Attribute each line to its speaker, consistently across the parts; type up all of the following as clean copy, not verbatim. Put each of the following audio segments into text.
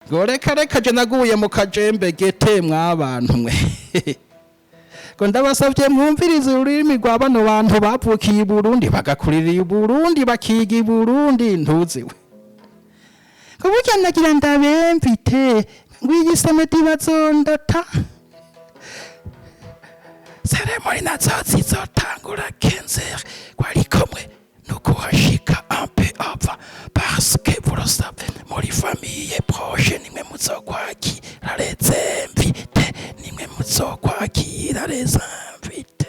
Speaker 1: ngo reka je naguye mu kajembe gete mw'abantu mwe ngo ndabasavye mwumvirize ururimi rwa bano bantu bavukiye i Burundi bagakurira i Burundi bakiga i Burundi ntuziwe ngo burya nagira ndabemvite ngo iyi semedi bazondota seremoni nazo zizotangura 15h ariko mwe nuko hashika un peu avant parce que vous le savez muri famille proche nimwe muzokwakira les invités nimwe muzokwakira les invités.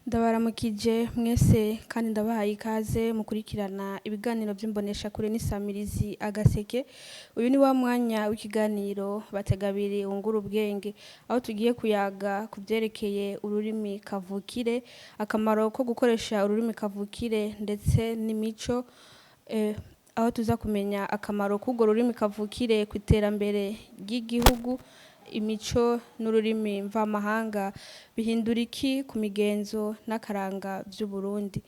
Speaker 2: Ndabaramukije mwese kandi ndabahaye ikaze mukurikirana ibiganiro by'imbonesha kure n'isamirizi Agaseke. Uyu ni wa mwanya w'ikiganiro bategabiri ungura ubwenge aho tugiye kuyaga kuvyerekeye ururimi kavukire, akamaro ko gukoresha ururimi kavukire ndetse n'imico, aho tuza kumenya akamaro k'urwo rurimi kavukire ku iterambere ry'igihugu, imico n'ururimi mvamahanga bihindura iki ku migenzo n'akaranga by'u Burundi.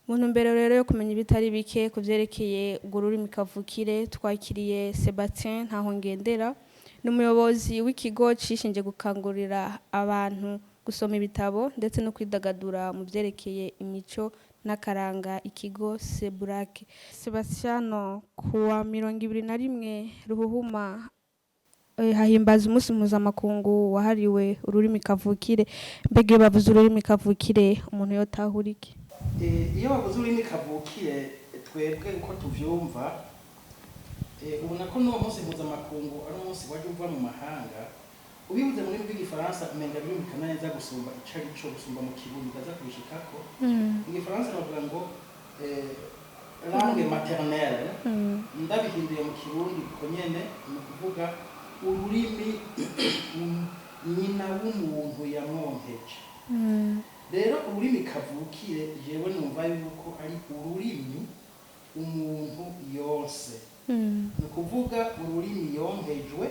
Speaker 2: Mu ntumbero rero yo kumenya ibitari bike kuvyerekeye urwo rurimi kavukire, twakiriye Sebastien NTAHONGENDERA, n'umuyobozi w'ikigo cishinje gukangurira abantu gusoma ibitabo ndetse no kwidagadura mu vyerekeye imico n'akaranga, ikigo Seburake. Sebastien, kuwa 21 Ruhuhuma hahimbaza umunsi mpuzamakungu wahariwe ururimi kavukire. Mbega bavuze ururimi kavukire umuntu yotahura iki?
Speaker 1: Iyo bavuze ururimi kavukire twebwe uko tuvyumva, ubona ko no munsi mpuzamakungu ari umunsi waje uva mu mahanga, ubivuze mu rurimi rw'igifaransa umenga birumvikana neza gusumba icari co gusumba mu kirundi baza kubishikako. Mu gifaransa bavuga ngo langue maternelle, ndabihinduye mu kirundi kuko nyene ni kuvuga ururimi nyina w'umuntu yamwonkeje. Rero ururimi kavukire jewe numva yuko ari ururimi umuntu yose, ni kuvuga ururimi yonkejwe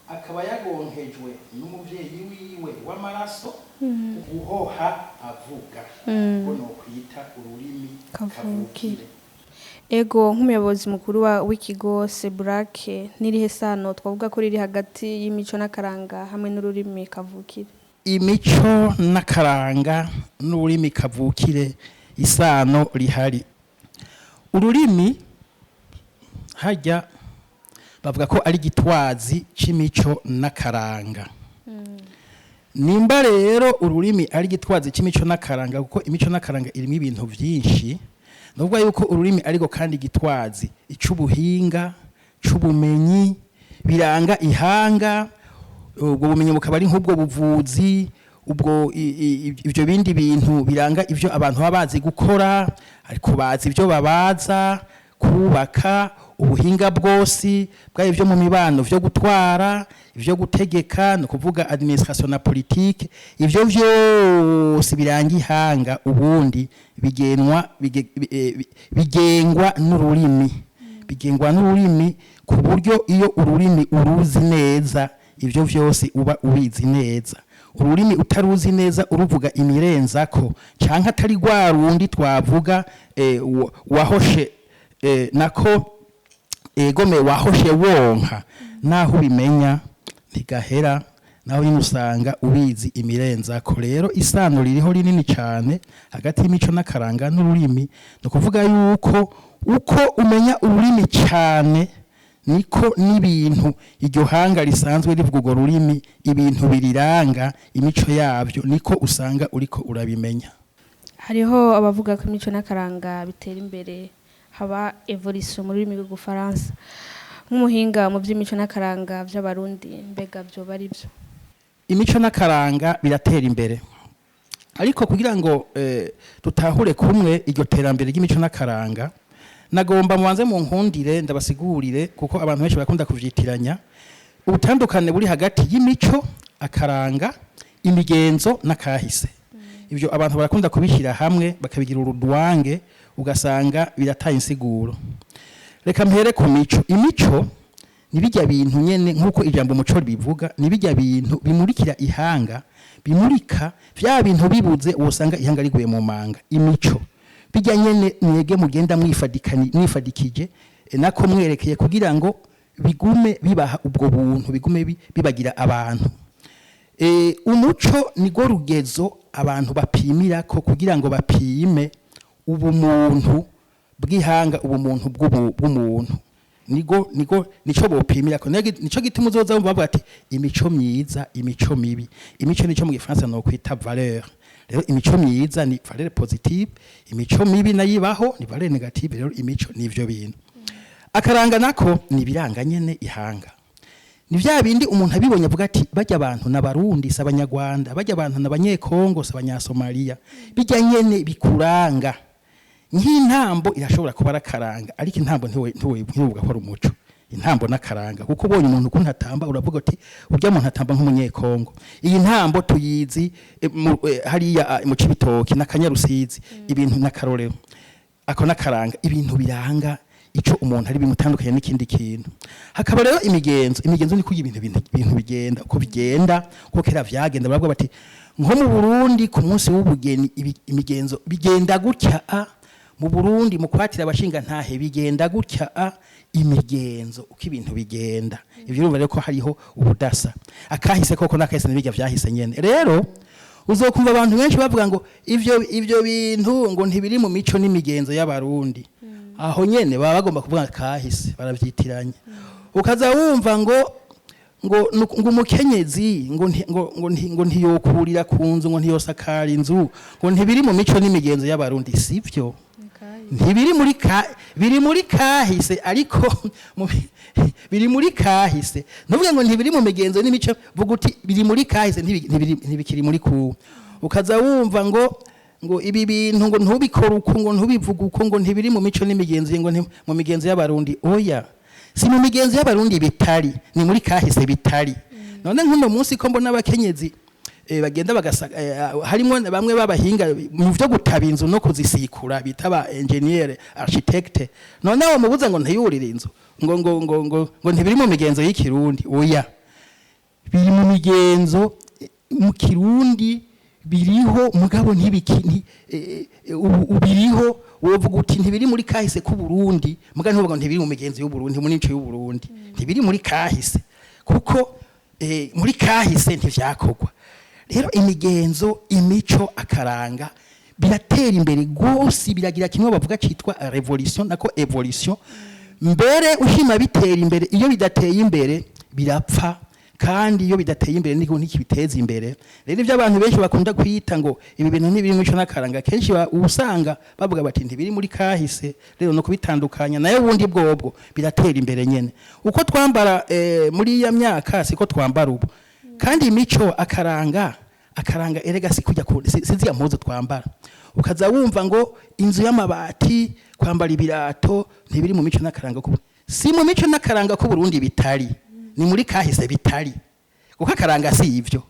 Speaker 1: akaba yagonkejwe n'umuvyeyi wiwe w'amaraso uhoha avuga, ngo no kwita ururimi kavukire.
Speaker 2: Ego nk'umuyobozi mukuru w'ikigo Seburake, n'irihe sano twavuga ko riri hagati y'imico n'akaranga hamwe n'ururimi kavukire?
Speaker 1: Imico n'akaranga n'ururimi kavukire isano rihari. Ururimi hajya bavuga ko ari gitwazi c'imico n'akaranga. Nimba rero ururimi ari gitwazi c'imico n'akaranga, kuko imico n'akaranga irimo ibintu vyinshi, nubwo yuko ururimi ariko kandi gitwazi icubuhinga c'ubumenyi biranga ihanga, ubwo bumenyi bukaba ari nk'ubwo buvuzi, ubwo ivyo bindi bintu biranga ivyo abantu babazi gukora, ariko bazi ivyo babaza kubaka, ubuhinga bwose bwa ivyo mu mibano vyo gutwara, ivyo gutegeka, no kuvuga administration na politique, ivyo vyose biranga ihanga ubundi bigengwa n'ururimi. Bigengwa n'ururimi ku buryo iyo ururimi uruzi neza ivyo vyose uba ubizi neza. Ururimi utaruzi neza uruvuga imirenzako canke atari rwa rundi twavuga wahoshe nako egome wahoshe wonka, naho ubimenya ntigahera, naho nyine usanga ubizi imirenzako. Rero isano ririho rinini cyane hagati y'imico n'akaranga n'ururimi, no kuvuga yuko uko umenya ururimi cyane niko n'ibintu iryo hanga risanzwe rivuga urwo rurimi, ibintu biriranga imico yabyo niko usanga uriko urabimenya.
Speaker 2: Hariho abavuga ko imico n'akaranga bitera imbere, haba evolution mu rurimi rw'Igifaransa. Nk'umuhinga mu by'imico n'akaranga by'abarundi, mbega byo bari byo?
Speaker 1: Imico n'akaranga biratera imbere, ariko kugira ngo tutahure kumwe iryo terambere ry'imico n'akaranga, nagomba mubanze mu nkundire ndabasigurire, kuko abantu benshi bakunda kuvyitiranya ubutandukane buri hagati y'imico, akaranga, imigenzo n'akahise. Ibyo abantu barakunda kubishyira hamwe bakabigira urudwange, ugasanga birataye insiguro. Reka mpere ku mico. Imico nibijya bintu nyene nkuko ijambo muco bivuga, nibijya bintu bimurikira ihanga, bimurika vya bintu bibuze usanga ihanga riguye mu manga. Imico bijya nyene mwege mugenda mwifadikije nako mwerekeye kugira ngo bigume bibaha ubwo buntu, bigume bibagira abantu. Umuco nigo rugezo abantu bapimira ko kugira ngo bapime ubumuntu bw'ihanga, ubumuntu bw'umuntu. Nico bopimira ko nico gituma uzoza bavuga ati imico myiza, imico mibi. Imico nico mu Gifaransa no kwita valeur. Rero imico myiza ni valeur positive, imico mibi nayibaho ni valeur negative. Rero imico nivyo bintu. Akaranga nako ni biranga nyene ihanga. Ni vya bindi umuntu abibonye avuga ati bajya abantu n'abarundi s'abanyarwanda, bajya abantu n'abanyekongo s'abanyasomalia, bijya nyene bikuranga. Nk'intambo irashobora kuba arakaranga, ariko intambo ntiwovuga ko ari umuco. Intambo n'akaranga kuko ubonye umuntu ukuntu atamba uravuga ati urya muntu atamba nk'umunyekongo. Iyi ntambo tuyizi hariya mu Cibitoki n'akanyarusizi, ibintu n'akarorero. Ako n'akaranga ibintu biranga ico umuntu ari bimutandukanye n'ikindi kintu. Hakaba rero imigenzo ni kugira ibintu bigenda uko bigenda uko kera vyagenda. Baravuga bati nko mu Burundi ku munsi w'ubugeni imigenzo bigenda gutya mu Burundi mu kwatira abashinga ntahe bigenda gutya imigenzo uko ibintu bigenda. Ivyo urumva rero ko hariho ubudasa. Akahise koko nakahise n'ibijya vyahise nyene. Rero uzokumva abantu benshi bavuga ngo ivyo bintu ngo ntibiri mu mico n'imigenzo y'abarundi. Aho nyene baba bagomba kuvuga kahise baravyitiranya. Ukaza wumva ngo umukenyezi ngo ntiyokurira ku nzu, ngo ntiyosakara inzu, ngo ntibiri mu mico n'imigenzo y'abarundi. Sivyo, ntibiri biri muri kahise, ariko biri muri kahise. Nuvuga ngo ntibiri mu migenzo n'imico, vuga uti biri muri kahise, ntibikiri muri ku. Ukaza wumva ngo ibi bintu ngo ntubikora uko, ngo ntubivuga uko, ngo ntibiri mu mico n'imigenzo, ngo mu migenzo y'abarundi. Oya, si mu migenzo y'abarundi bitari, ni muri kahise bitari. None nk'uno munsi ko mbona abakenyezi bagenda harimo bamwe babahinga mu byo gutaba inzu no kuzisikura bita ba engineer architecte. None abo mubuza ngo ntiyurire inzu ngo ntibiri mu migenzo y'ikirundi. Oya, biri mu migenzo mu kirundi, biriho mugabo ubiriho wovuga uti ntibiri muri kahise ku Burundi, mugabo ntuvuga ngo ntibiri mu migenzo y'u Burundi, mu nico y'u Burundi. Ntibiri muri kahise kuko muri kahise ntivyakogwa. Rero imigenzo, imico, akaranga biratera imbere gose, biragira kimwe bavuga citwa revolution nako evolution. Mbere ushima bitera imbere, iyo bidateye imbere birapfa, kandi iyo bidateye imbere niko nikibiteza imbere. Rero ivyo abantu benshi bakunda kwita ngo ibi bintu ntibiri mu mico n'akaranga, kenshi usanga bavuga bati ntibiri muri kahise. Rero no kubitandukanya nayo ubundi bwobwo biratera imbere nyene. Uko twambara muri ya myaka siko twambara ubu. Kandi imico, akaranga erega sikujya siziya mpuzo twambara. Ukaza wumva ngo inzu y'amabati, kwambara ibirato ntibiri mu mico n'akaranga ku. Si mu mico n'akaranga ku Burundi bitari, ni muri kahise bitari. Kuko akaranga si ivyo,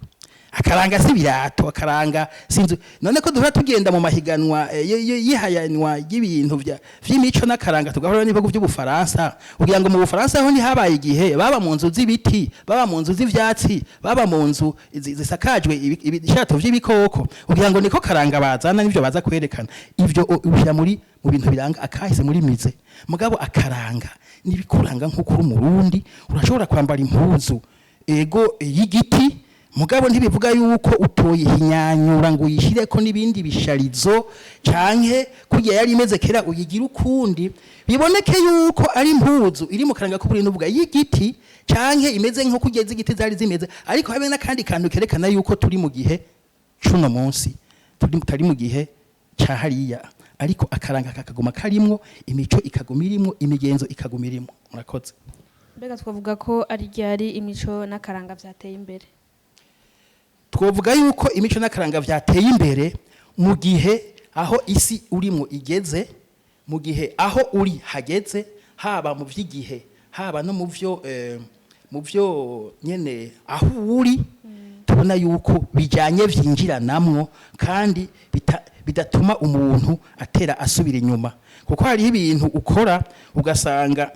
Speaker 1: akaranga si birato, akaranga sinzu. None ko duhora tugenda mu mahiganwa yihayanwa y'ibintu vy'imico n'akaranga, tugahora n'ibihugu by'Ubufaransa, kugira ngo mu Bufaransa ho ntihabaye igihe baba mu nzu z'ibiti, baba mu nzu z'ivyatsi, baba mu nzu zisakajwe ibishato vy'ibikoko, kugira ngo niko karanga bazana n'ivyo baza kwerekana. Ivyo ubira mu bintu biranga akahise muri mize. Mugabo akaranga nibikuranga nko kuri Umurundi, urashobora kwambara impuzu y'igiti, mugabo ntibivuga yuko utoye hinyanyura ngo uyishireko n'ibindi bisharizo canke kugira yari imeze kera uyigira ukundi. Biboneke yuko ari impuzu iri mu karanga k'Uburundi, uvuga y'igiti canke imeze nko kugeza igiti zari zimeze, ariko habe n'akandi kantu kerekana yuko turi mu gihe cuno munsi, turi mu gihe ca hariya. Ariko akaranga kakaguma karimwo, imico ikaguma irimwo, imigenzo ikaguma irimwo. Murakoze.
Speaker 2: Mbega twavuga ko ari ryari imico n'akaranga vyateye imbere?
Speaker 1: Twovuga yuko imico n'akaranga vyateye imbere mu gihe aho isi urimo igeze, mu gihe aho uri hageze, haba mu vy'igihe, haba no mu vyo nyene aho uri, tubona yuko bijanye vyinjiranamwo kandi bidatuma umuntu atera asubira inyuma kuko hari ibintu ukora ugasanga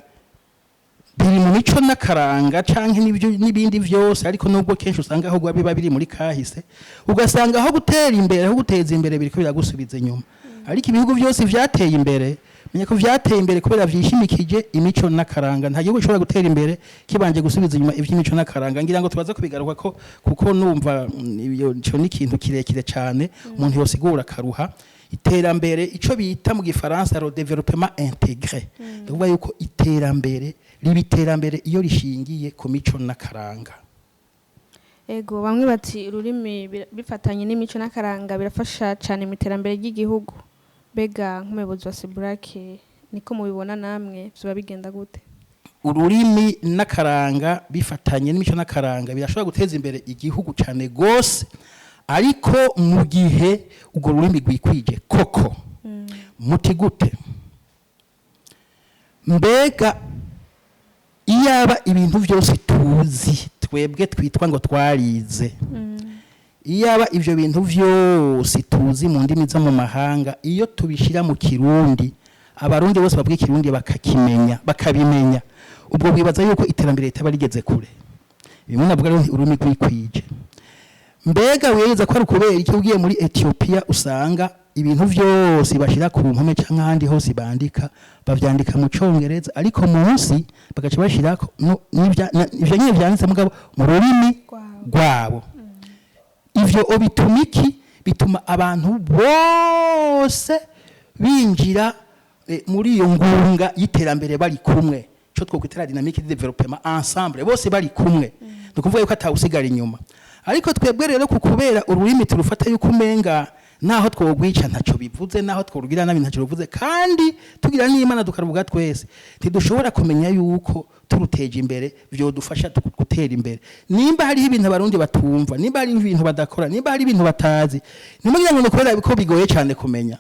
Speaker 1: biri mu mico n'akaranga canke n'ibindi vyose ariko nubwo kenshi usanga aho biba biri muri kahise ugasanga aho gutera imbere aho guteza imbere biriko biragusubiza inyuma ariko ibihugu byose vyateye imbere menya ko vyateye imbere kubera vyishimikije imico n'akaranga nta gihugu gishobora gutera imbere kibanje gusubiza inyuma ivy'imico n'akaranga ngira ngo tubaza kubigaruka ko kuko numva ico ni ikintu kirekire cyane umuntu yosigura karuha iterambere ico bita mu gifaransa le développement intégré uvuga yuko iterambere ribiterambere iyo rishingiye ku mico n'akaranga.
Speaker 2: Ego bamwe bati ururimi bifatanye n'imico n'akaranga birafasha cyane mu iterambere ry'igihugu. Bega nk'umuyobozi wa Seburake niko mubibona namwe byo bigenda gute?
Speaker 1: Ururimi n'akaranga bifatanye n'imico n'akaranga birashobora guteza imbere igihugu cyane gose ariko mu gihe ubwo rurimi rwikwije koko muti gute mbega iyaba ibintu byose tuzi twebwe twitwa ngo twarize iyaba ivyo bintu byose tuzi mu ndimi zo mu mahanga iyo tubishira mu kirundi abarundi bose babwiye kirundi bakabimenya ubwo bibaza yuko iterambere itaba rigeze kure bimwe navuga rero ururimi rwikwije mbega wiyeza ko ari kubera iki ugiye muri Ethiopia usanga ibintu byose bashira ku mpome cyangwa ahandi hose bandika bavyandika mu Congereza ariko munsi bagaca bashirako ivyo nyine vyanditse mugabo mu rurimi rwabo ivyo obitumiki bituma abantu bose binjira muri iyo ngunga y'iterambere bari kumwe cyo twokwitera dynamique de développement ensemble bose bari kumwe nukuvuga yuko atawusigara inyuma ariko twebwe rero kukubera ururimi turufata yuko umenga naho twogwica ntaco bivuze naho tworugira nabi ntaco bivuze kandi tugira n'Imana dukaruvuga twese ntidushobora kumenya yuko turuteje imbere byo dufasha gutera imbere nimba hari ibintu abarundi batumva nimba hari ibintu badakora nimba hari ibintu batazi nimugira ngo nukubera ko bigoye cyane kumenya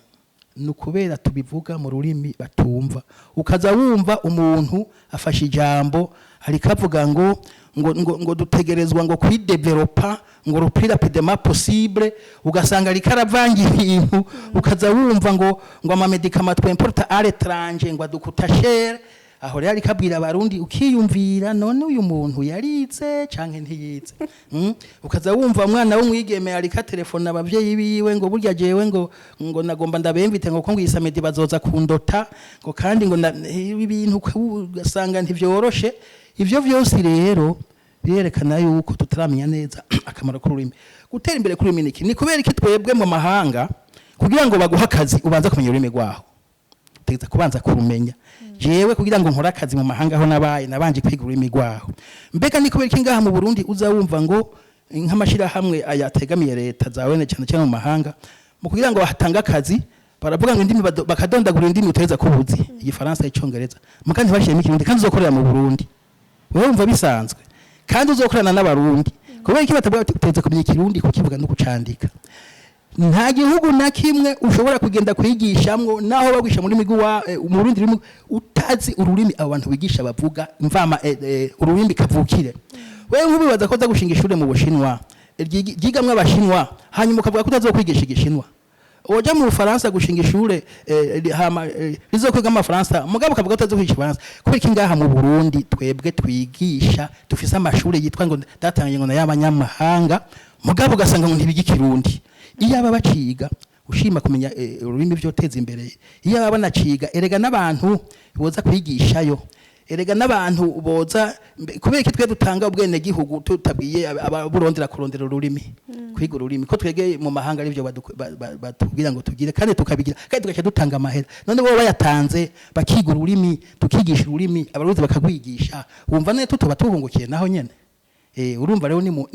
Speaker 1: nukubera tubivuga mu rurimi batumva ukaza wumva umuntu afashe ijambo ari kavuga ngo dutegerezwa ngo kwidevelopa ngo le rapidement possible ugasanga ari karavanga ibintu ukaza wumva ngo amamedicament twimporta à l'étranger ngo adukuta cher aho rero kabwira abarundi ukiyumvira none uyu muntu yarize canke ntiyize ukaza wumva umwana w'umwigeme ari ka telefone abavyeyi biwe ngo burya jewe ngo nagomba ndabemvite ngo ko ngwisa medi bazoza kundota ngo kandi ngo ibintu ugasanga ntivyoroshe ivyo vyose rero birerekana yuko tutaramenya neza akamaro k'ururimi gutera imbere kuri miniki ni kubera iki twebwe mu mahanga kugira ngo baguha akazi ubanza kumenya ururimi rwaho tegeza kubanza kurumenya jewe kugira ngo nkora akazi mu mahanga aho nabaye nabanje kwiga ururimi rwaho mbega ni kubera iki ngaha mu Burundi uza wumva ngo nk'amashira hamwe ayategamiye leta zawe cyane cyane mu mahanga mu kugira ngo bahatanga akazi baravuga ngo indimi bakadondagura indimi uteza kubuzi igifaransa icongereza mukandi bashiyemo ikirundi kandi uzokorera mu Burundi wewe umva bisanzwe kandi uzokorana n'abarundi kubera iki batavuga uteze kumenya ikirundi kukivuga no kucandika nta gihugu na kimwe ushobora kugenda kwigishamwo naho bagwisha muri migwa mu Burundi rimo utazi ururimi abantu bigisha bavuga mvama ururimi kavukire wewe nkubibaza ko za gushinga ishure mu Bushinwa ryigamwe abashinwa hanyuma ukavuga ko utazokwigisha igishinwa oja mu Faransa gushinga ishure rizokwiga mu Faransa mugabo kavuga utazokwigisha Faransa kubera iki ngaha mu Burundi twebwe twigisha dufise amashure yitwa ngo datangiye ngo y'abanyamahanga mugabo ugasanga ngo ntibigi kirundi iyo aba baciga ushima kumenya ururimi vyoteza imbere iyo aba banaciga erega n'abantu boza kwigishayo erega n'abantu boza kubera iki twe dutanga ubwene gihugu tutabwiye ababurondera kurondera ururimi kwiga ururimi ko twege mu mahanga ari byo batubwira ngo tugire kandi tukabigira kandi tugacha dutanga amahera none bo bayatanze bakiga ururimi tukigisha ururimi abaruzi bakagwigisha wumva ne tutuba tuhungukiye naho nyene urumva rero ni mu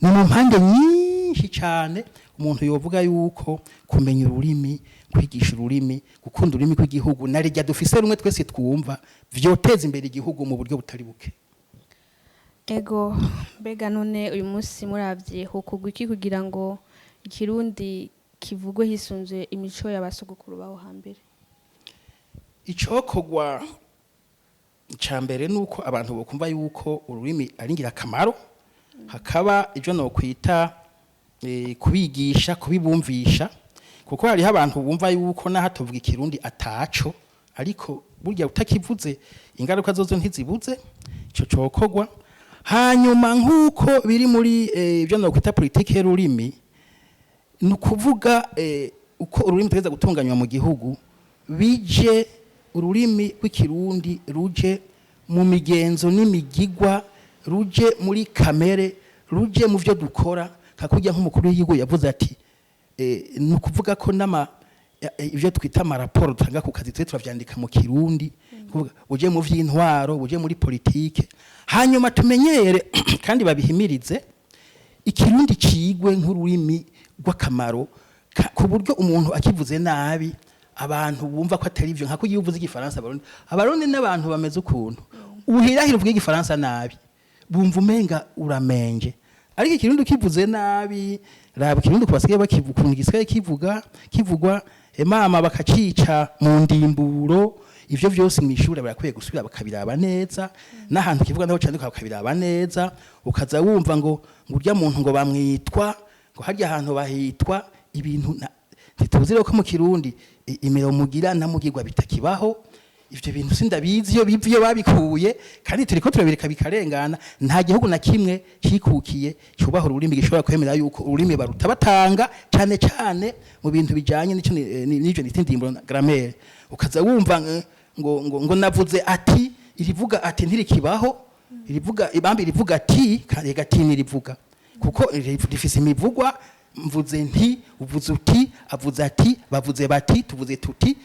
Speaker 1: mpande nyinshi cyane umuntu yovuga yuko kumenya ururimi kwigisha ururimi gukunda ururimi kw'igihugu narijya dufise rumwe twese twumva vyoteza imbere igihugu mu buryo butari buke.
Speaker 2: Ego mbega none uyu munsi muravye hokugwa iki kugira ngo ikirundi kivugwe hisunze imico y'abasogokuru baho hambere?
Speaker 1: Icokogwa cambere nuko abantu bokumva yuko ururimi ari ngira kamaro hakaba ivyo no kwita kubigisha kubibumvisha kuko hariho abantu bumva yuko naho tuvuga ikirundi ataco ariko burya utakivuze ingaruka zozo ntizibuze ico cokogwa hanyuma nkuko biri muri ibyo nokwita politique y'ururimi nukuvuga uko ururimi tugeza gutunganywa mu gihugu bije ururimi rw'ikirundi ruje mu migenzo n'imigigwa ruje muri kamere ruje mu byo dukora kakujya nk'umukuru w'igihugu yavuze ati nukuvuga ko ibyo twita amaraporo dutanga ku kazi twe turavyandika mu kirundi kuvuga uje mu vy'intwaro uje muri politike hanyuma tumenyere kandi babihimirize ikirundi cigwe nk'ururimi rw'akamaro ku buryo umuntu akivuze nabi abantu bumva ko atari ivyo nka kugiye uvuze igifaransa abarundi n'abantu bameze ukuntu uhirahira uvuga igifaransa nabi bumva umenga uramenje ariko ikirundi kivuze nabi raba ikirundi kubasigaye bakivuga igisigaye kivugwa mama bakacica mu ndimburo ivyo vyose mwishura barakwiye gusubira bakabiraba neza n'ahantu kivuga naho cyandika bakabiraba neza ukaza wumva ngo urya muntu ngo bamwitwa ngo harya ahantu bahitwa ibintu ntituzire ko mu kirundi imero mugira namugirwa bitakibaho ivyo bintu sindabizi iyo bivyo babikuye kandi turiko turabireka bikarengana nta gihugu na kimwe cikukiye cyubaho ururimi gishobora kwemera yuko ururimi barutabatanga cyane cyane mu bintu bijanye n'icyo nitindimbo grammaire ukaza wumva ngo navuze ati irivuga ati ntirikibaho irivuga ibambi irivuga ati hagati nirivuga kuko rifise imivugwa mvuze nti uvuze uti avuze ati bavuze bati tuvuze tuti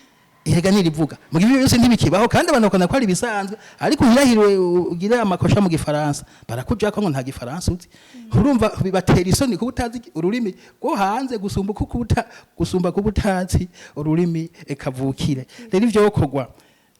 Speaker 1: ihega nirivuga mu gihe byose ntibikibaho kandi abantu bakona ko ari bisanzwe ariko hirahiriwe ugira amakosha mu gifaransa barakuja ko ngo nta gifaransa uzi urumva bibatera isoni ko utazi ururimi go hanze gusumba ko butazi ururimi kavukire rero ivyo okogwa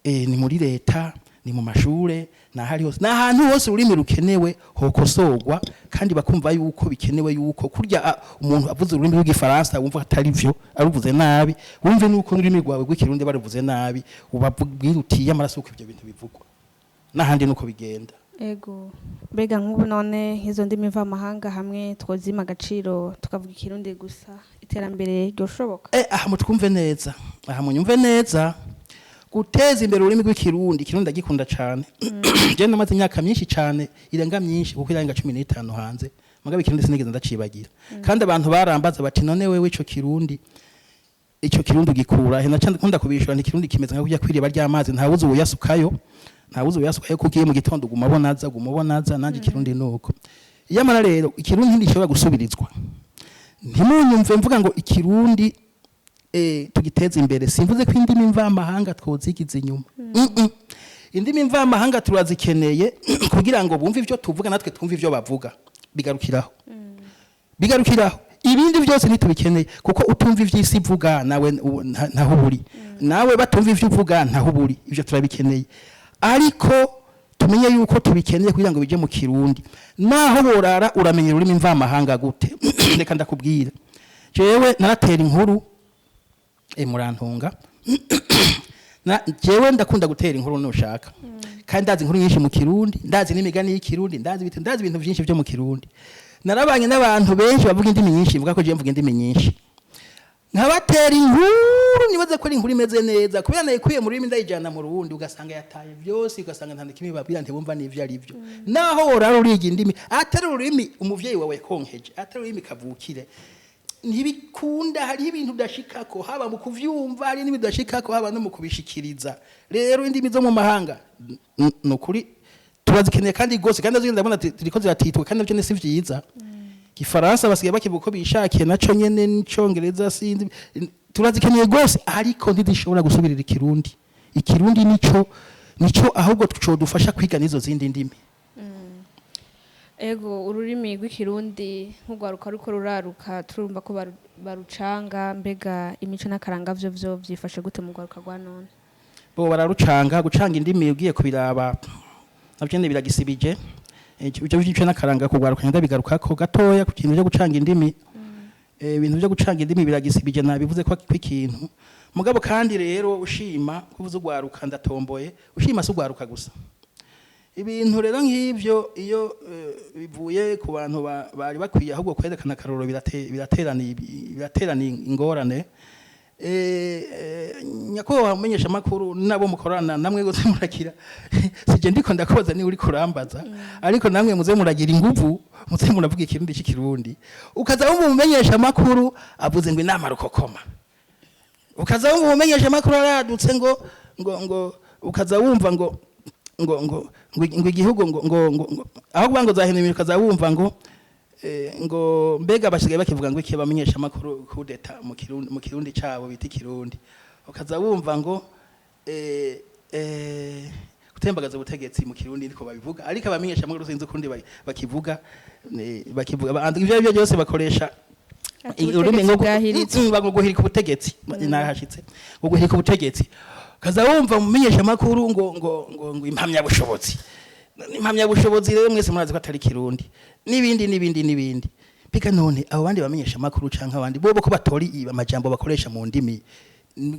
Speaker 1: ni muri leta ni mu mashure nahari hose nahantu hose ururimi rukenewe hokosorwa kandi bakumva yuko bikenewe yuko kurya umuntu avuze ururimi rw'igifaransa wumva atari vyo aruvuze nabi wumve nuko ururimi rwawe rw'ikirundi baruvuze nabi ubabwira uti amaraso uko ivyo bintu bivugwa nahandi nuko bigenda
Speaker 2: ego mbega nk'ubu none izo ndimi mvamahanga hamwe twozima agaciro tukavuga ikirundi gusa iterambere ryoshoboka
Speaker 1: aha mutwumve neza aha munyumve neza guteza imbere ururimi rw'ikirundi ikirundi ndagikunda cyane je namaze imyaka myinshi cyane irenga myinshi kuko irenga 15 hanze mugabe ikirundi sinigeze ndacibagira kandi abantu barambaza bati none wewe ico kirundi gikura he nakunda kubishura ni kirundi kimeze nka kujya kwiriba ry'amazi ntawuzi uyasukayo kugiye mu gitondo gumabonaza nanje ikirundi nuko iyamara rero ikirundi ndishobora gusubirizwa ntimunyumve mvuga ngo ikirundi tugiteza imbere simvuze ko indimi mvamahanga twozigize inyuma indimi mvamahanga turazikeneye kugira ngo bumve ivyo tuvuga natwe twumve ivyo bavuga bigarukiraho ibindi byose nitubikeneye kuko utumva ivy'isi ivuga nawe ntaho buri nawe batumva ivyo uvuga ntaho buri ivyo turabikeneye ariko tumenye yuko tubikeneye kugira ngo bije mu kirundi naho borara uramenye ururimi mvamahanga gute reka ndakubwira jewe naratera inkuru murantunga jewe ndakunda gutera inkuru nushaka kandi ndazi inkuru nyinshi mu kirundi ndazi n'imigani y'ikirundi ndazi ibintu byinshi byo mu kirundi narabanye n'abantu benshi bavuga indimi nyinshi mvuga ko je mvuga indimi nyinshi nkabatera inkuru nibaze ko ari inkuru imeze neza kubera nayikuye mu rurimi ndayijana mu rundi ugasanga yataye byose ugasanga nta kimwe babwira ntibumva n'ivyo ari byo naho orara uriga indimi atari ururimi umuvyeyi wawe konkeje atari ururimi kavukire ntibikunda hari ibintu udashikako haba mu kuvyumva hari n'ibintu udashikako haba no mu kubishikiriza rero indimi zo mu mahanga nukuri turazikeneye kandi gose kandi azindi ndabona turiko ziratitwa kandi navyo nesi vyiza Gifaransa basigaye bakivuga ko bishakiye naco nyene n'icongereza sindi turazikeneye gose ariko ntidishobora gusubirira ikirundi nico ahubwo tuco dufasha kwiga nizo zindi ndimi
Speaker 2: ego ururimi rw'ikirundi nk'ugwaruka ruko ruraruka turumva ko barucanga mbega imico n'akaranga vyo vyifashe gute mu gwaruka gwa none
Speaker 1: bo bararucanga gucanga indimi ugiye kubiraba navyo biragisibije ibyo by'ico n'akaranga kugwaruka nyanda bigarukako gatoya ku kintu cyo gucanga indimi ibintu byo gucanga indimi biragisibije nabivuze ko ikintu mugabo kandi rero ushima kuvuza ugwaruka ndatomboye ushima se ugwaruka gusa ibintu rero nk'ivyo iyo bivuye ku bantu bari bakwiye ahubwo kwerekana akaroro biraterana ingorane. Nyakubahwa mumenyesha makuru nabo mukorana namwe gose murakira sije ndiko ndakoza ni uri kurambaza ariko namwe muze muragira inguvu muze muravuga ikirundi cy'ikirundi ukaza wumva mumenyesha makuru avuze ngo inama rukokoma ukaza wumva mumenyesha makuru aradutse ngo ukaza wumva ngo igihugu ngo aho kubango zahindura ukaza wumva ngo mbega basigaye bakivuga ngo iki bamenyesha makuru kudeta mu kirundi cyabo biti kirundi ukaza wumva ngo gutembagaza ubutegetsi mu kirundi niko babivuga ariko abamenyesha makuru sinzi kundi bakivuga ivyo byose bakoresha ururimi ngo guhirika ubutegetsi nahashitse ngo guhirika ubutegetsi ukaza wumva mumenyesha makuru ngo impamya bushobozi rero mwese murazi ko atari kirundi n'ibindi pika none abo bandi bamenyesha makuru canke abandi bobo ko batori amajambo bakoresha mu ndimi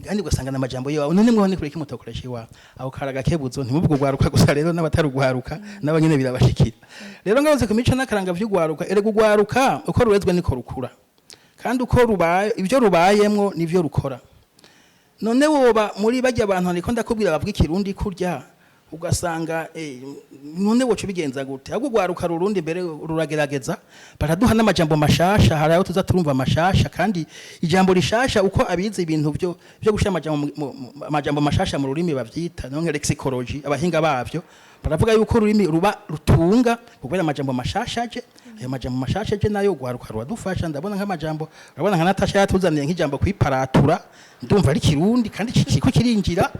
Speaker 1: kandi ugasanga n'amajambo yawe none mwe kureka mutokoresha iwa aho karaga kebuzo ntimubwo gwaruka gusa rero n'abatarugwaruka n'abanyene birabashikira rero ngaze ku mico n'akaranga vy'ugwaruka erega ugwaruka uko rurezwe niko rukura kandi uko rubaye ivyo rubayemwo nivyo rukora none woba muri bajya abantu ariko ndakubwira bavuga ikirundi kurya ugasanga none wocu bigenza gute ahubwo gwaruka rurundi mbere ruragerageza baraduha n'amajambo mashasha hari aho tuza turumva mashasha kandi ijambo rishasha uko abize ibintu byo gushira amajambo mashasha mu rurimi bavyita none lexicology abahinga bavyo baravuga yuko ururimi ruba rutunga kubera amajambo mashasha aje ayo majambo mashasha aje nayo gwaruka ruradufasha ndabona nk'amajambo urabona nka Natasha yatuzaniye nk'ijambo kwiparatura ndumva ari kirundi kandi kiko kirinjira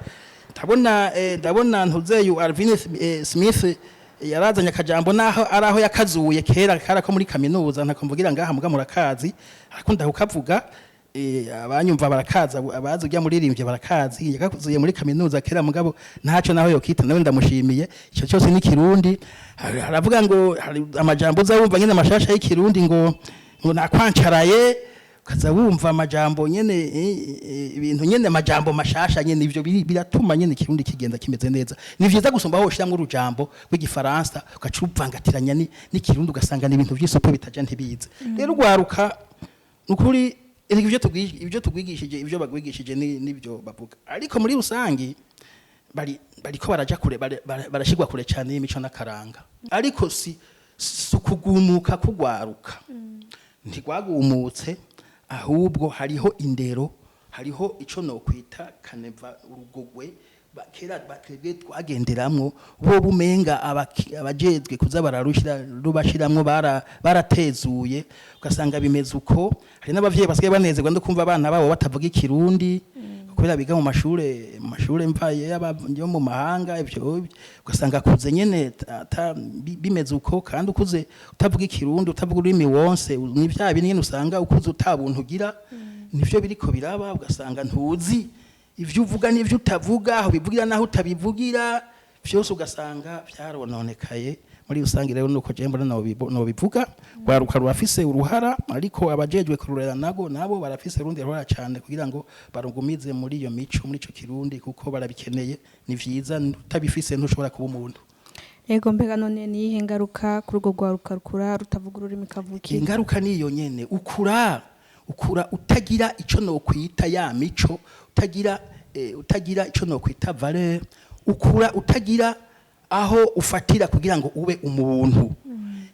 Speaker 1: ndabona ntuzeyu Alvin Smith yarazanye akajambo naho araho yakazuye kera ko muri kaminuza ntakomvugira ngaha muga murakazi akunda kukavuga abanyumva barakaza abazi ujya muririmbye barakazi yakazuye muri kaminuza kera mugabo ntaco naho yokita nawe ndamushimiye ico cyose ni kirundi aravuga ngo amajambo uzawumva nyene amashasha y'ikirundi ngo nakwancaraye kaza wumva amajambo nyene ibintu nyene amajambo mashasha nyene ivyo biratuma nyene kirundi kigenda kimeze neza ni vyiza gusumba aho ushiramwe urujambo rw'igifaransa ugacuvangatiranya n'ikirundi ugasanga ni ibintu vy'isupu bitaja ntibize rero ugwaruka ukuri ivyo tugwigishije ivyo bagwigishije nibyo bavuga ariko muri rusangi bariko baraja kure barashigwa kure cyane y'imico n'akaranga ariko si kugumuka kugwaruka ntigwagumutse ahubwo hariho indero hariho ico no kwita kaneva urugogwe bakera bakebwe twagenderamwo bo bumenga abajejwe kuza rubashiramwo baratezuye ugasanga bimeze uko hari n'abavyeyi basigaye banezerwa no kumva abana babo batavuga ikirundi kubera biga mu mashure mvaye yo mu mahanga ivyo ugasanga kuze nyene bimeze uko kandi ukuze utavuga ikirundi utavuga ururimi wonse ni vya bintu nyene usanga ukuze utabuntu ugira nivyo biriko biraba ugasanga ntuzi ivyo uvuga n'ivyo utavuga aho bivugira naho utabivugira byose ugasanga byarononekaye muri rusange rero nuko je mbona no bivuga gwaruka rurafise uruhara ariko abajejwe kururera nabo barafise rundi ruhara cyane kugira ngo barugumize muri iyo mico muri ico kirundi kuko barabikeneye ni vyiza utabifise ntushobora kuba umuntu
Speaker 2: yego mbega none ni ingaruka kuri urwo gwaruka rukura rutavuga ururimi kavukire
Speaker 1: ingaruka niyo nyene ukura utagira ico no kwita ya mico utagira ico no kwita valeur ukura utagira aho ufatira kugira ngo ube umuntu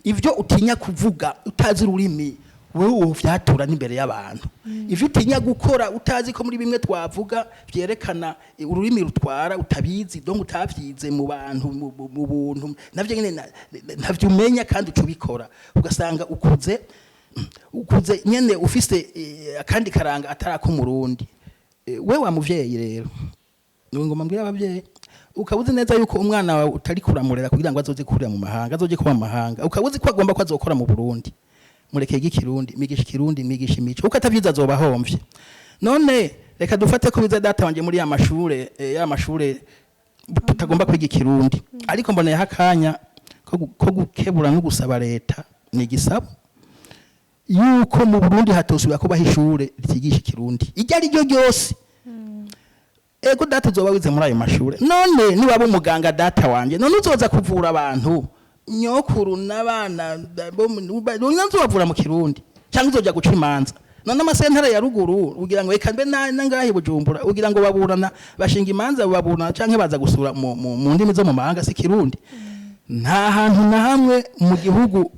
Speaker 1: ivyo utinya kuvuga utazi ururimi wewe uvyatura n'imbere y'abantu ivyo utinya gukora utazi ko muri bimwe twavuga byerekana ururimi rutwara utabizi donc utavyize mu bantu mu buntu navyo nyene ntavyo umenya kandi ucubikora ugasanga ukuze nyene ufise akandi karanga atarako murundi we wa muvyeyi rero ngoma mbwira abavyeyi ukabuze neza yuko umwana wawe utari kuramurera kugira ngo azoze kurira mu mahanga azoje kuba mu mahanga ukabuze ko agomba ko azokora mu Burundi mureke ikirundi migisha ikirundi migisha imico ukatavyiza azoba homvye none reka dufate ko biza data wanje muri ya mashure tutagomba kwiga ikirundi ariko mbona yakanya ko gukebura no gusaba leta ni gisabo yuko mu Burundi hatosubira kubaho ishure ryigisha ikirundi ijya ari ryo ryose ego data uzoba wize muri ayo mashure none niwaba umuganga data wanje none uzoza kuvura abantu nyokuru n'abana nzobavura mu kirundi cyangwa uzoja guca imanza none amasentare ya ruguru ugira ngo reka mbe nangahe Bujumbura ugira ngo baburana bashinga imanza baburana canke baza gusura mu ndimi zo mu mahanga si kirundi nta hantu na hamwe mu gihugu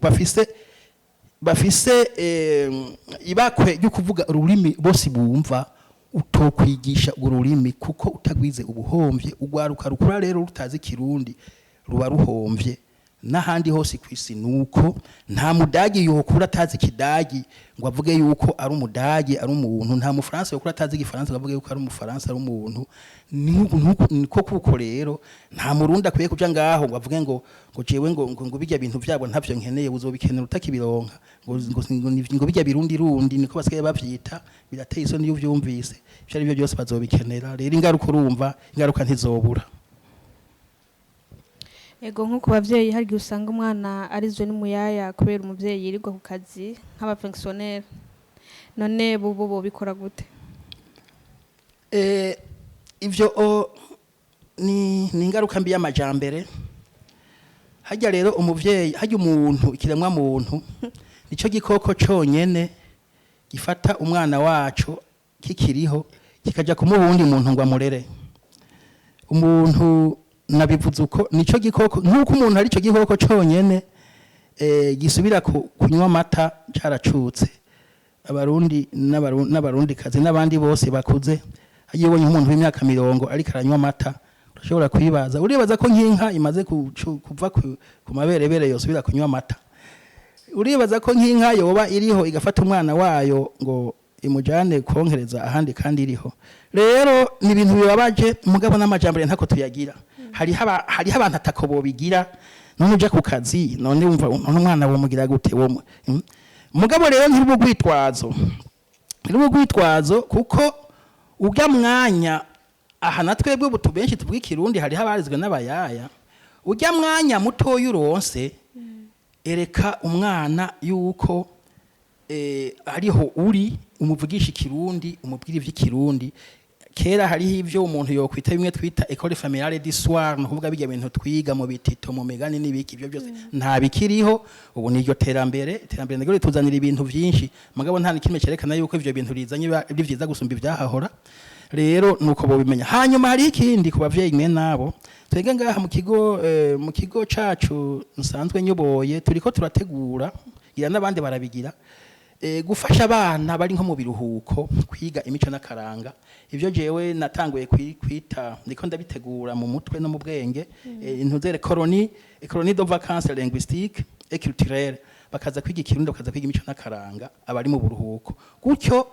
Speaker 1: bafise ibakwe ryo kuvuga ururimi bose bumva utokwigisha ururimi kuko utagwize ubuhomvye ugwaruka rukura rero rutazi kirundi ruba ruhomvye n'ahandi hose kwisi nuko nta mudagi yokura atazi kidagi ngo avuge yuko ari umudagi ari umuntu nta mufaransa yokura atazi igifaransa ngo avuge yuko ari umufaransa ari umuntu niko kuko rero nta murundi akwiye kuja ngaho ngo avuge ngo jewe ngo bijya bintu byabo ntavyo nkeneye uzobikenera utakibironka ngo bijya birundi niko basigaye bavyita birateye isoni iyo uvyumvise ivyo ari byo byose bazobikenera rero ingaruka urumva ingaruka ntizobura.
Speaker 2: Ego nko ku bavyeyi hari usanga umwana arizwe n'umuyaya kubera umuvyeyi yirirwa ku kazi nk'abapensionnaire none bo bikora gute?
Speaker 1: Ivyo ni ingaruka mbi y'amajambere hajya rero umuvyeyi hajya umuntu ikiremwa muntu nico gikoko conyene gifata umwana wacu kikiriho kikaja kumubundi muntu ngo amurere umuntu nabivuze uko nico gikoko nkuko umuntu ari cyo gikoko conyene gisubira kunywa amata caracutse abarundi n'abarundi kazi n'abandi bose bakuze ayibonye umuntu w'imyaka 40 ari karanywa amata urashobora kwibaza uribaza ko nk'inka imaze kuva ku maberebere yosubira kunywa amata uribaza ko nk'inka yoba iriho igafata umwana wayo ngo imujane konkereza ahandi kandi iriho rero ni ibintu bibabaje mugabo n'amajambere ntako tuyagira hari abantu atakobo bigira none uja ku kazi none umva umwana wo mugira gute wo mugabo rero ntibugwitwazo kuko ujya mwanya aha natwebwe butu benshi tubwikirundi hari habarizwe n'abayaya ujya mwanya muto yuronse ereka umwana yuko ariho uri umuvugisha ikirundi umubwira ivy'ikirundi kera hariho ivyo umuntu yokwita bimwe twita école familiale du soir no kuvuga bijya bintu twiga mu bitito mu migani n'ibiki ivyo byose nta bikiriho ubu niryo terambere niryo rituzanira ibintu vyinshi mugabo nta nikimwe cerekana yuko ivyo bintu rizanye ari vyiza gusumba ivyahahora rero nuko bo bimenya hanyuma hari ikindi ku bavyeyi mwe nabo twege ngaha mu kigo cacu nsanzwe nyoboye turiko turategura gira n'abandi barabigira gufasha abana bari nko mu biruhuko kwiga imico n'akaranga ivyo jewe natanguye kwita ndiko ndabitegura mu mutwe no mu bwenge intuzere colonie de vacances linguistiques et culturelles bakaza kwiga ikirundi bakaza kwiga imico n'akaranga abari mu buruhuko gutyo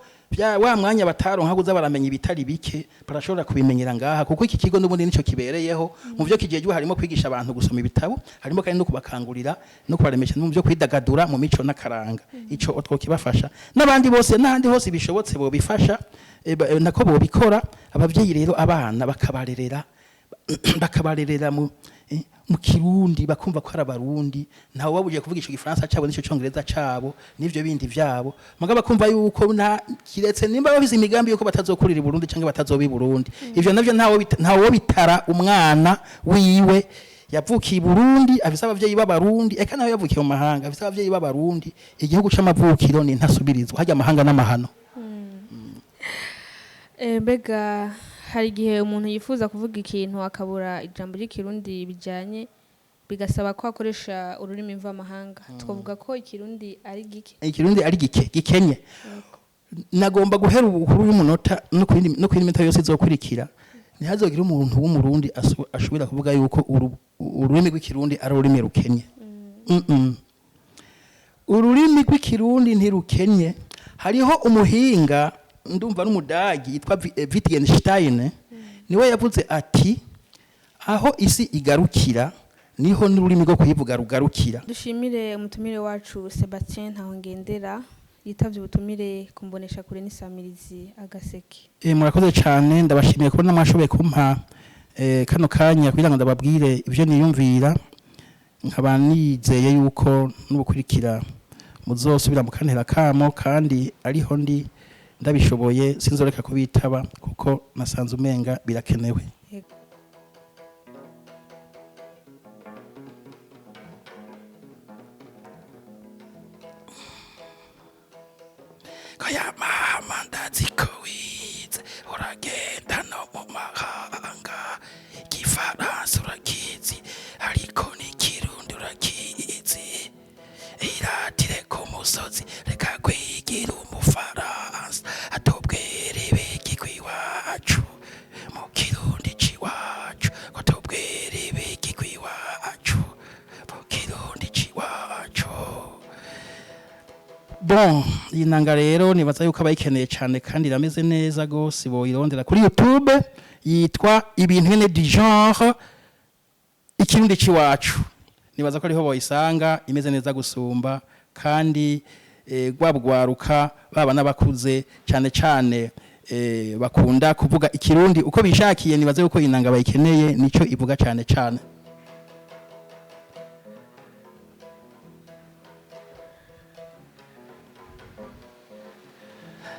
Speaker 1: wa mwanya bataronka kuza baramenya ibitari bike barashobora kubimenyera ngaha kuko iki kigo n'ubundi nico kibereyeho mu byo kigiye harimo kwigisha abantu gusoma ibitabo harimo kandi no kubakangurira no kubaremesha mu byo kwidagadura mu mico n'akaranga ico otwo kibafasha n'abandi bose n'ahandi hose bishobotse bo bifasha nako bo bikora abavyeyi rero abana bakabarerera mu kirundi bakumva ko ari abarundi ntawe wabugiye kuvugisha igifaransa cyabo n'icyo cyongereza cyabo n'ivyo bindi vyabo mugaba bakumva yuko kiretse nimba bafise imigambi yuko batazokurira i Burundi cyangwa batazobi Burundi ivyo navyo ntawo bitara umwana wiwe yavukiye i Burundi afise abavyeyi b'abarundi eka naho yavukiye mu mahanga afise abavyeyi b'abarundi igihugu c'amavukiro ni ntasubirizwa hajya amahanga n'amahano
Speaker 2: mbega hari igihe umuntu yifuza kuvuga ikintu akabura ijambo ry'ikirundi bijanye bigasaba ko akoresha ururimi mvamahanga twavuga ko ikirundi ari gikenye nagomba guhera ubukuru y'umunota no kwindi minota yose izokurikira ntihazogira umuntu w'umurundi ashobora kuvuga yuko ururimi rw'ikirundi ari ururimi rukenye ururimi rw'ikirundi ntirukenye hariho umuhinga ndumva n'umudagi yitwa Wittgenstein niwe yavuze ati aho isi igarukira niho n'ururimi rwo kuyivuga rugarukira. Dushimire umutumire wacu Sebastien NTAHONGENDERA yitavye ubutumire kumbonesha kure n'isamirizi Agaseke.
Speaker 1: Murakoze cyane ndabashimiye ko namwashoboye kumpa kano kanya kugira ngo ndababwire ivyo niyumvira nkaba nizeye yuko n'ubukurikira muzosubira mu kantera kamo kandi ariho ndi ndabishoboye sinzoreka kubitaba kuko nasanze umenga birakenewe. Kaya mama ndazikowize uragenda no mu mahanga igifaransa urakizi ariko n'ikirundi urakizi iratire ku musozi reka kwigira umufaransa atubwire ibiki kw'iwacu mu kirundi c'iwacu ko tubwire ibiki kw'iwacu mu kirundi c'iwacu. Bon, iyi nanga rero nibaza yuko abayikeneye cyane kandi irameze neza gose boyirondera kuri YouTube yitwa ibintu nyene du genre ikirundi c'iwacu. Nibaza ko ariho boyisanga imeze neza gusumba kandi gwabwaruka baba n'abakuze cyane cyane bakunda kuvuga ikirundi uko bishakiye. Nibaza yuko inanga bayikeneye nico ivuga cyane cyane.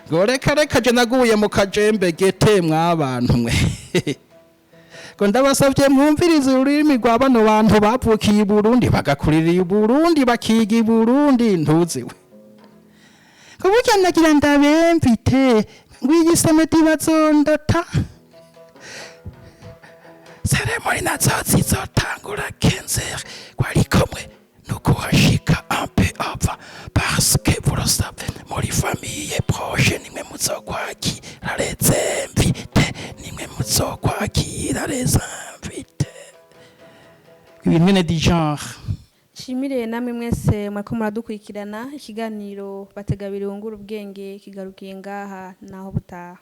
Speaker 1: Goreka reka je naguye mu kajembe gete mwabantu mwe ko ndabasavye mwumvirize ururimi rwa bano bantu bavukiye i Burundi bagakurira i Burundi bakiga i Burundi ntuziwe ko burya nagira ndabemvite ngwiyisemeti bazondota seremoni nazo zizotangura 15h kwari komwe nuko hashika un peu avant parce que vous le savez muri famille proche nimwe muzokwakira les invités nimwe muzokwakira les invités ibintu du genre.
Speaker 2: Shimire namwe mwese mwako muradukurikirana ikiganiro bategabiri wungura ubwenge kigarukiye ngaha naho butaha.